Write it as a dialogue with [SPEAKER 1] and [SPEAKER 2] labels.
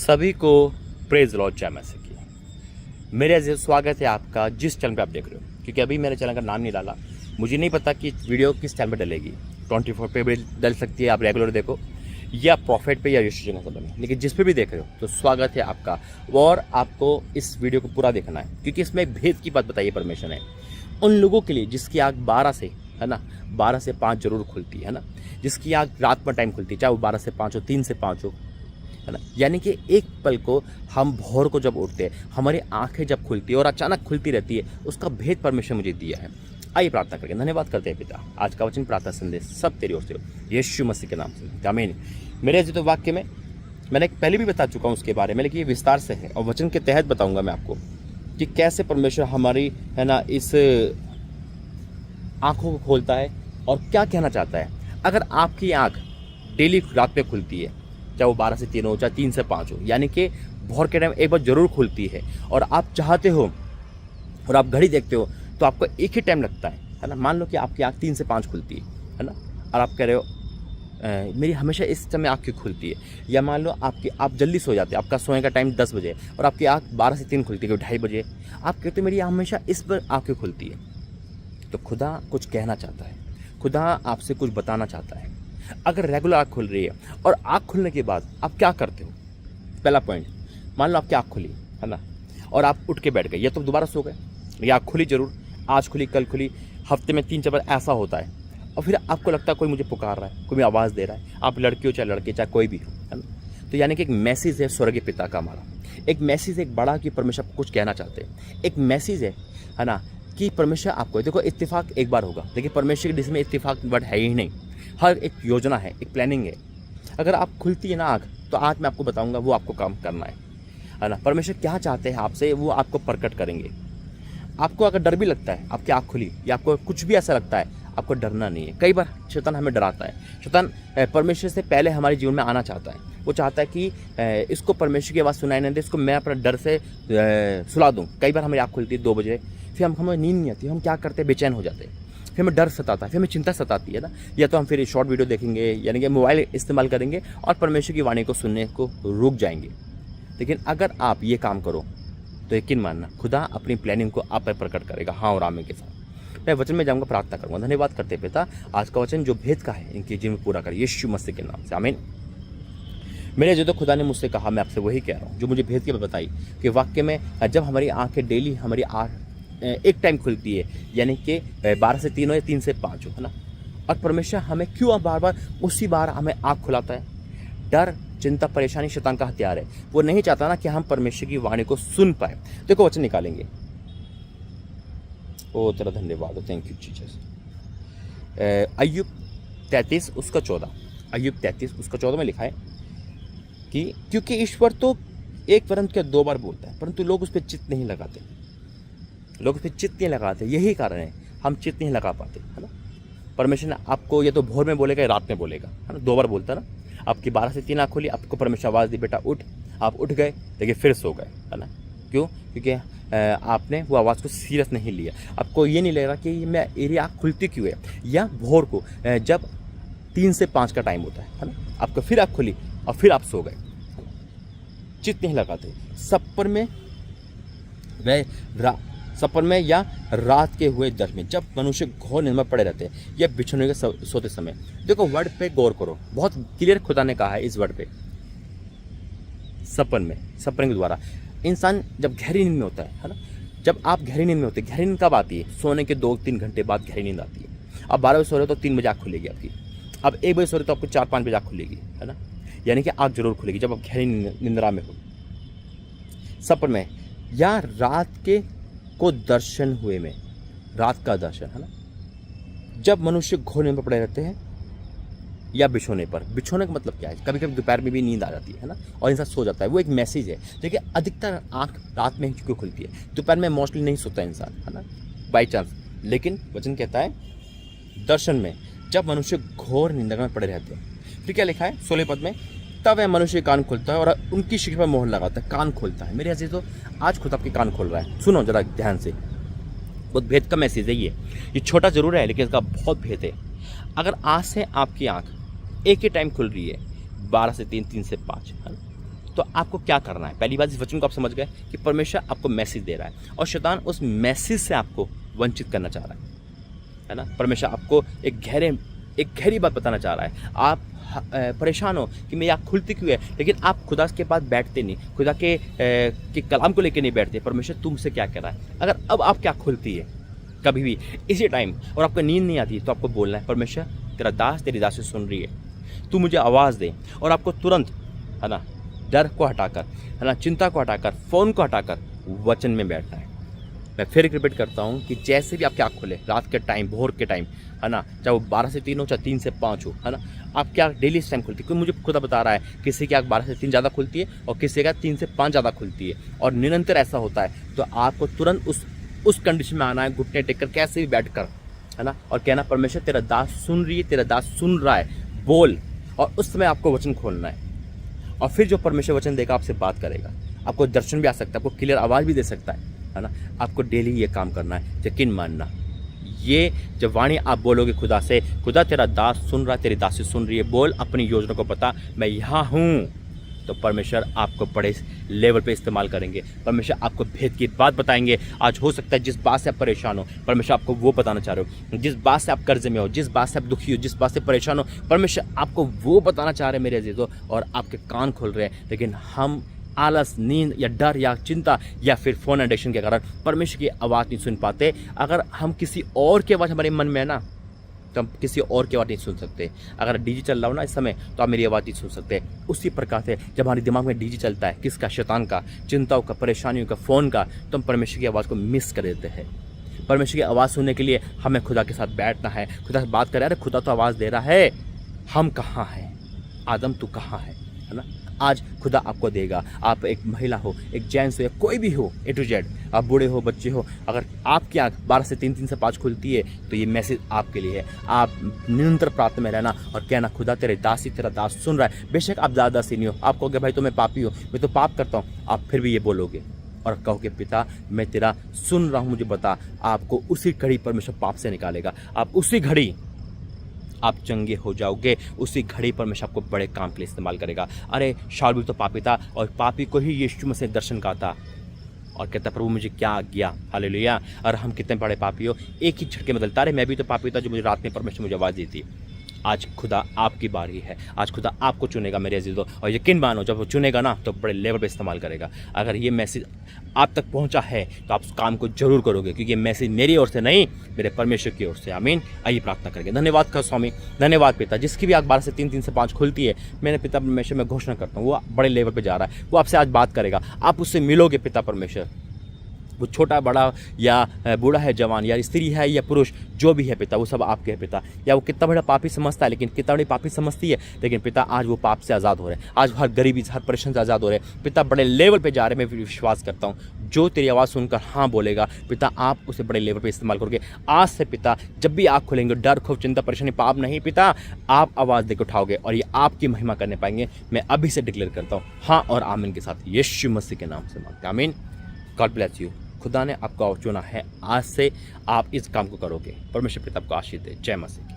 [SPEAKER 1] सभी को praise Lord जय मसीह की। मेरे अजीज स्वागत है आपका जिस चैनल पे आप देख रहे हो, क्योंकि अभी मेरे चैनल का नाम नहीं डाला, मुझे नहीं पता कि वीडियो किस चैनल पे डलेगी। 24 पे भी डल सकती है, आप रेगुलर देखो, या प्रॉफिट पे या यीशु के संबंध में, लेकिन जिस पे भी देख रहे हो तो स्वागत है आपका। और आपको इस वीडियो को पूरा देखना है, क्योंकि इसमें एक भेद की बात बताइए परमेश्वर ने उन लोगों के लिए जिसकी आँख 12 से है ना 12 से 5 जरूर खुलती है ना, जिसकी आँख रात में टाइम खुलती है, चाहे वो 12 से 5 हो, 3 से 5 हो, है ना। यानी कि एक पल को हम भोर को जब उठते हैं, हमारी आंखें जब खुलती है और अचानक खुलती रहती है, उसका भेद परमेश्वर मुझे दिया है। आइए प्रार्थना करके धन्यवाद करते हैं पिता। आज का वचन प्रार्थना संदेश सब तेरी ओर से हो, यीशु मसीह के नाम से आमीन। मेरे जो वाक्य में मैंने पहले भी बता चुका हूँ उसके बारे में, लेकिन ये विस्तार से है और वचन के तहत बताऊंगा मैं आपको कि कैसे परमेश्वर हमारी है ना इस आंखों को खोलता है और क्या कहना चाहता है। अगर आपकी आंख डेली रात में खुलती है, चाहे वो 12 से 3 हो, चाहे 3 से 5 हो, यानी कि भोर के टाइम एक बार जरूर खुलती है, और आप चाहते हो और आप घड़ी देखते हो तो आपको एक ही टाइम लगता है ना। मान लो कि आपकी आँख 3 से 5 खुलती है ना, और आप कह रहे हो मेरी हमेशा इस समय आँख क्यों खुलती है। या मान लो आप जल्दी सो जाते हैं, आपका सोने का टाइम 10 बजे और आपकी आँख 12 से 3 खुलती है, 2:30 बजे, आप कहते हो मेरी हमेशा इस पर आँख क्यों खुलती है। तो खुदा कुछ कहना चाहता है, खुदा आपसे कुछ बताना चाहता है। अगर रेगुलर आँख खुल रही है और आँख खुलने के बाद आप क्या करते हो, पहला पॉइंट, मान लो आपकी आँख खुली है ना और आप उठ के बैठ गए, या तो दोबारा सो गए, या आँख खुली जरूर, आज खुली कल खुली, हफ्ते में 3-4 बार ऐसा होता है, और फिर आपको लगता है कोई मुझे पुकार रहा है, कोई आवाज़ दे रहा है, आप लड़की हो चाहे लड़के चाहे कोई भी हो, है ना। तो यानी कि एक मैसेज है स्वर्गीय पिता का हमारा, एक मैसेज एक बड़ा कि परमेश्वर आपको कुछ कहना चाहते हैं। एक मैसेज है ना कि परमेश्वर आपको, देखो इत्तेफाक एक बार होगा, लेकिन परमेश्वर के जिसमें इत्तेफाक वर्ड है ही नहीं। हर एक योजना है, एक प्लानिंग है। अगर आप खुलती है ना आँख, तो आज मैं आपको बताऊंगा वो आपको काम करना है ना। परमेश्वर क्या चाहते हैं आपसे, वो आपको प्रकट करेंगे। आपको अगर डर भी लगता है, आपकी आँख खुली, या आपको कुछ भी ऐसा लगता है, आपको डरना नहीं है। कई बार शैतान हमें डराता है। शैतान परमेश्वर से पहले हमारे जीवन में आना चाहता है। वो चाहता है कि इसको परमेश्वर की आवाज़ सुनाई नहीं दे, इसको मैं अपना डर से सुला दूँ। कई बार हमारी आँख खुलती है 2 बजे, फिर हमें नींद नहीं आती, हम क्या करते हैं, बेचैन हो जाते हैं, फिर हमें डर सताता है, फिर हमें चिंता सताती है ना। या तो हम फिर शॉर्ट वीडियो देखेंगे, यानी कि मोबाइल इस्तेमाल करेंगे और परमेश्वर की वाणी को सुनने को रुक जाएंगे। लेकिन अगर आप ये काम करो तो यकीन मानना खुदा अपनी प्लानिंग को आप पर प्रकट करेगा, हाँ और आमीन के साथ। मैं वचन में जाऊँगा, प्रार्थना करूँगा। धन्यवाद करते पिता, आज का वचन जो भेद का है इनके जीवन में पूरा कर, यीशु मसीह के नाम से आमीन। मेरे जो तो खुदा ने मुझसे कहा, मैं आपसे वही कह रहा हूँ जो मुझे भेद के बताई कि वाक्य में जब हमारी आँखें डेली हमारी एक टाइम खुलती है, यानी कि 12 से 3 हो या 3 से 5 हो, है ना, और परमेश्वर हमें क्यों बार बार उसी बार हमें आँख खुलाता है। डर, चिंता, परेशानी शैतान का हथियार है। वो नहीं चाहता ना कि हम परमेश्वर की वाणी को सुन पाए। देखो वचन निकालेंगे। ओ तेरा धन्यवाद, थैंक यू जीसस। अय्यूब 33 उसका 14, अय्यूब 33 उसका 14 में लिखा है कि क्योंकि ईश्वर तो एक वरन के 2 बार बोलता है, परंतु लोग उस पर चित्त नहीं लगाते, लोग उस पर चित्त नहीं लगाते। यही कारण है हम चित्त नहीं लगा पाते, है ना। परमेश्वर ने आपको या तो भोर में बोलेगा या रात में बोलेगा, है ना, 2 बार बोलता है ना। आपकी 12 से 3 आँख खुली, आपको परमेश्वर आवाज़ दी, बेटा उठ, आप उठ गए, लेकिन फिर सो गए, है ना। क्यों? क्योंकि आपने वो आवाज़ को सीरियस नहीं लिया। आपको ये नहीं लगा कि मेरी आँख खुलती क्यों है। या भोर को जब 3 से 5 का टाइम होता है ना, आपको फिर आँख खुली और फिर आप सो गए, चित्त नहीं लगाते। सपन में या रात के हुए दर्द में, जब मनुष्य घोर नींद में पड़े रहते हैं या बिछोने के सोते समय। देखो वर्ड पे गौर करो, बहुत क्लियर खुदा ने कहा है इस वर्ड पे। सपन के द्वारा इंसान जब गहरी नींद में होता है ना, जब आप गहरी नींद में होते हैं, गहरी नींद कब आती है? सोने के 2-3 घंटे बाद गहरी नींद आती है। आप 12 बजे सो रहे हो तो 3 बजे आँख खुलेगी आपकी। अब 1 बजे सो रहे हो तो आपको 4-5 बजे आँख खुलेगी, है ना। यानी कि आँख जरूर खुलेगी जब आप गहरी निंद्रा में हो। सपन में या रात के को दर्शन हुए में, रात का दर्शन, है ना, जब मनुष्य घोर नींद में पड़े रहते हैं या बिछोने पर। बिछोने का मतलब क्या है? कभी कभी दोपहर में भी नींद आ जाती है ना, और इंसान सो जाता है। वो एक मैसेज है। देखिए अधिकतर आँख रात में ही क्यों खुलती है, दोपहर में मोस्टली नहीं सोता इंसान, है ना, बाई चांस। लेकिन वचन कहता है दर्शन में, जब मनुष्य घोर निंदा में पड़े रहते हैं। फिर क्या लिखा है 16 पद में, तब वह मनुष्य कान खोलता है और उनकी शिक्षा पर मोहर लगाता है। कान खोलता है। मेरे अजीज, तो आज खुद आपके कान खोल रहा है। सुनो जरा ध्यान से, बहुत भेद का मैसेज है ये छोटा जरूर है, लेकिन इसका बहुत भेद है। अगर आज से आपकी आंख एक ही टाइम खुल रही है, 12 से 3, 3 से 5, है ना, तो आपको क्या करना है? पहली बात, इस वचन को आप समझ गए कि परमेश्वर आपको मैसेज दे रहा है और शैतान उस मैसेज से आपको वंचित करना चाह रहा है ना। परमेश्वर आपको एक गहरी बात बताना चाह रहा है। आप परेशान हो कि मेरी आँख खुलती क्यों है, लेकिन आप खुदा के पास बैठते नहीं, खुदा के कलाम को लेकर नहीं बैठते। परमेश्वर तुमसे क्या कह रहा है? अगर अब आप क्या खुलती है कभी भी इसी टाइम और आपको नींद नहीं आती, तो आपको बोलना है, परमेश्वर तेरा दास तेरी दासी सुन रही है, तू मुझे आवाज़ दे। और आपको तुरंत, है ना, डर को हटाकर, है ना, चिंता को हटाकर, फ़ोन को हटाकर वचन में बैठना है। मैं फिर रिपीट करता हूँ कि जैसे भी आपकी आँख खुले, रात के टाइम, भोर के टाइम, है ना, चाहे वो 12 से 3 हो, चाहे 3 से 5 हो, है ना, आप क्या डेली इस टाइम खुलती है? क्योंकि मुझे खुदा बता रहा है किसी की आँख 12 से 3 ज़्यादा खुलती है और किसी का 3 से 5 ज़्यादा खुलती है, और निरंतर ऐसा होता है। तो आपको तुरंत उस कंडीशन में आना है, घुटने टेक कर, कैसे भी बैठ कर, है ना, और कहना, परमेश्वर तेरा दास सुन रही है, तेरा दास सुन रहा है, बोल। और उस समय आपको वचन खोलना है, और फिर जो परमेश्वर वचन देगा आपसे बात करेगा, आपको दर्शन भी आ सकता है, आपको क्लियर आवाज़ भी दे सकता है ना। आपको डेली ये काम करना है, यकीन मानना। ये जब वाणी आप बोलोगे खुदा से, खुदा तेरा दास सुन रहा है, तेरी दासी सुन रही है, बोल अपनी योजना को बता, मैं यहाँ हूँ, तो परमेश्वर आपको बड़े लेवल पे इस्तेमाल करेंगे। परमेश्वर आपको भेद की बात बताएंगे। आज हो सकता है जिस बात से आप परेशान हो, परमेश्वर आपको वो बताना चाह रहे हो। जिस बात से आप कर्जे में हो, जिस बात से आप दुखी हो, जिस बात से परेशान हो, परमेश्वर आपको वो बताना चाह रहे हैं मेरे अजीजों, और आपके कान खुल रहे हैं। लेकिन हम आलस, नींद या डर या चिंता या फिर फ़ोन एडिक्शन के कारण परमेश्वर की आवाज़ नहीं सुन पाते। अगर हम किसी और की आवाज़ हमारे मन में है ना, तो हम किसी और की आवाज़ नहीं सुन सकते। अगर डीजे चल रहा हो ना इस समय, तो आप मेरी आवाज़ नहीं सुन सकते। उसी प्रकार से जब हमारे दिमाग में डीजे चलता है, किसका? शैतान का, चिंताओं का, परेशानियों का, फ़ोन का, तो हम परमेश्वर की आवाज़ को मिस कर देते हैं। परमेश्वर की आवाज़ सुनने के लिए हमें खुदा के साथ बैठना है, खुदा से बात करें। अरे खुदा तो आवाज़ दे रहा है, हम कहाँ हैं? आदम तू कहाँ है ना? आज खुदा आपको देगा। आप एक महिला हो, एक जेंट्स हो, या कोई भी हो, A to Z, आप बूढ़े हो, बच्चे हो, अगर आपकी आँख 12 से 3, 3 से 5 खुलती है, तो ये मैसेज आपके लिए है। आप निरंतर प्रार्थना में रहना और कहना, खुदा तेरे दासी तेरा दास सुन रहा है। बेशक आप ज़्यादा सी नहीं हो, आप कहोगे भाई तो मैं पापी हूँ, मैं तो पाप करता हूँ, आप फिर भी ये बोलोगे और कहोगे, पिता मैं तेरा सुन रहा हूँ, मुझे बता। आपको उसी घड़ी परमेश्वर पाप से निकालेगा। आप उसी घड़ी आप चंगे हो जाओगे। उसी घड़ी पर परमेश्वर आपको बड़े काम के लिए इस्तेमाल करेगा। अरे शाऊल भी तो पापी था, और पापी को ही यीशु मसीह दर्शन का था और कहता, प्रभु मुझे क्या आज्ञा। हालेलुया। और हम कितने बड़े पापी हो, एक ही झटके में बदलता। अरे मैं भी तो पापी था, जो मुझे रात में परमेश्वर मुझे आवाज़ दी थी। आज खुदा आपकी बारी है, आज खुदा आपको चुनेगा मेरे अजीजों, और यकीन मानो जब वो चुनेगा ना, तो बड़े लेवल पे इस्तेमाल करेगा। अगर ये मैसेज आप तक पहुंचा है तो आप उस काम को जरूर करोगे, क्योंकि ये मैसेज मेरी ओर से नहीं, मेरे परमेश्वर की ओर से। आमीन। आइए प्रार्थना करेंगे। धन्यवाद का स्वामी, धन्यवाद पिता, जिसकी भी आँख 12 से 3, 3 से 5 खुलती है, मैंने पिता परमेश्वर में घोषणा करता हूँ, वो बड़े लेवल पर जा रहा है। वो आपसे आज बात करेगा, आप उससे मिलोगे पिता परमेश्वर। वो छोटा बड़ा या बूढ़ा है, जवान या स्त्री है या पुरुष, जो भी है पिता, वो सब आपके है पिता। या वो कितना बड़ा पापी समझता है, लेकिन कितना बड़ी पापी समझती है, लेकिन पिता आज वो पाप से आज़ाद हो रहे हैं। आज हर गरीबी, हर परेशानी से आज़ाद हो रहे हैं पिता। बड़े लेवल पे जा रहे हैं। मैं विश्वास करता हूँ जो तेरी आवाज़ सुनकर हाँ बोलेगा पिता, आप उसे बड़े लेवल पे इस्तेमाल करोगे। आज से पिता जब भी आँख खुलेंगे, डर, खौफ, चिंता, परेशानी, पाप नहीं पिता, आप आवाज़ देकर उठाओगे और ये आपकी महिमा करने पाएंगे। मैं अभी से डिक्लेयर करता हूँ हाँ और आमीन के साथ, यीशु मसीह के नाम से मांगते आमीन। God bless you. खुदा ने आपको चुना है, आज से आप इस काम को करोगे। परमेश्वर पिता आपको आशीष दे। जय मसीह।